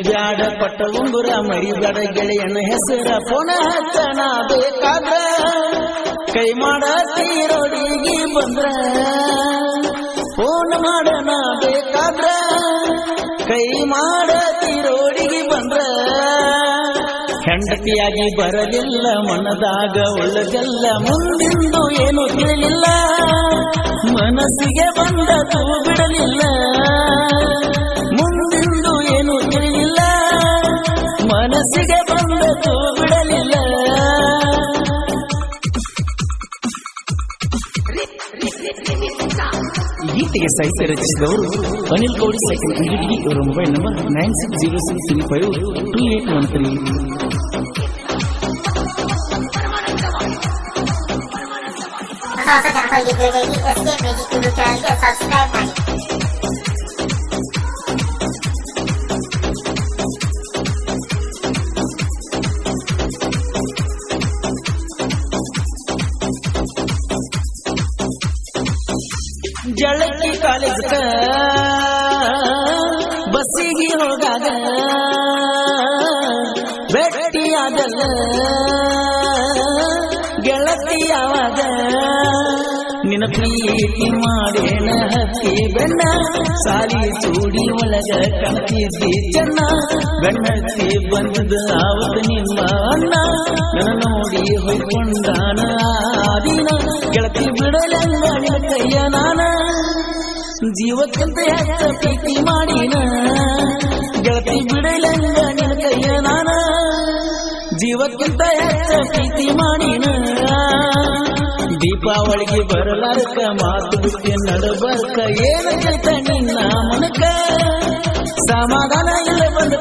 ಬ್ಯಾಡ ಪಟ್ಟ ಉಂಗುರ ಮರಿಬೇಡ ಗೆಳೆಯನ ಹೆಸರ ಪುನ ಹಚ್ಚನ ಬೇಕಾದ್ರ ಕೈ ಮಾಡತೀರೋಡಿಗೆ ಬಂದ್ರ ಫೋನ್ ಮಾಡನ ಬೇಕಾದ್ರ ಕೈ ಮಾಡತೀರೋಡಿಗೆ ಬಂದ್ರ ಹೆಂಡತಿಯಾಗಿ ಬರಲಿಲ್ಲ ಮನದಾಗ ಉಳ್ಳದೆಲ್ಲ ಮುಂದಿಂದು ಏನು ತಿಳಿಲಿಲ್ಲ ಮನಸ್ಸಿಗೆ ಬಂದದು ಬಿಡಲಿಲ್ಲ ಮುಂದಿಂದು ಏನು ತಿಳಿಲಿಲ್ಲ ಮನಸ್ಸಿಗೆ ಬಂದದು ಬಿಡಲಿಲ್ಲ ಗೀತೆಗೆ ಸಾಹಿತ್ಯ ರಚಿಸಿದವರು ಅನಿಲ್ ಗೌಡಿ ಸೆಕೆಂಡ್ ಅಂಗಡಿ ಇವರ ಮೊಬೈಲ್ ನಂಬರ್ 9606352813 ಹೊಸ ಜನಪದ ಗೀತೆಗಾಗಿ ಎಸ್ಕೆ ಮ್ಯೂಸಿಕ್ ಯೂಟ್ಯೂಬ್ ಚಾನಲ್ಗೆ ಸಬ್ಸ್ಕ್ರೈಬ್ ಮಾಡಿ. ಜಳಕಿ ಕಾಲೇಜ್ ಬಸ್ಸಿಗೆ ಹೋಗಾಗ ಭೇಟಿಯಾದಲ್ಲ ಗೆಳತಿ ಯಾವಾಗ ನಿನ್ನ ಪ್ರೀತಿ ಮಾಡೇನ ಹತ್ತಿ ಬೆಣ್ಣ ಸಾಲಿ ಚೂಡಿ ಒಳಗ ಕಣತಿದ್ದಿ ಚೆನ್ನ ಬೆಣ್ಣತ್ತಿ ಬಂದದ ಆವತ್ತ ನಿಮ್ಮ ಅಣ್ಣ ನನ್ನ ನೋಡಿ ಹೊಯ್ಕೊಂಡಾನ ಆದಿನ ಗೆಳತಿ ಬಿಡಲಂಗ ನಿನ್ನ ಕೈಯ ನಾನ ಜೀವಕ್ಕಿಂತ ಹೆಚ್ಚ ಪ್ರೀತಿ ಮಾಡಿನ ಗೆಳತಿ ಬಿಡಲಂಗ ನಿನ್ನ ಕೈಯ ನಾನ ಜೀವಕ್ಕಿಂತ ಹೆಚ್ಚ ಪ್ರೀತಿ ಮಾಡಿನ ದೀಪಾವಳಿಗೆ ಬರಲಾರ್ಕ ಮಾತು ಬಿಟ್ಟು ನಡಬರ್ಕ ಏನ ನಿನ್ನ ಮನಕ ಸಮಾಧಾನ ಇಲ್ಲ ಬಂದು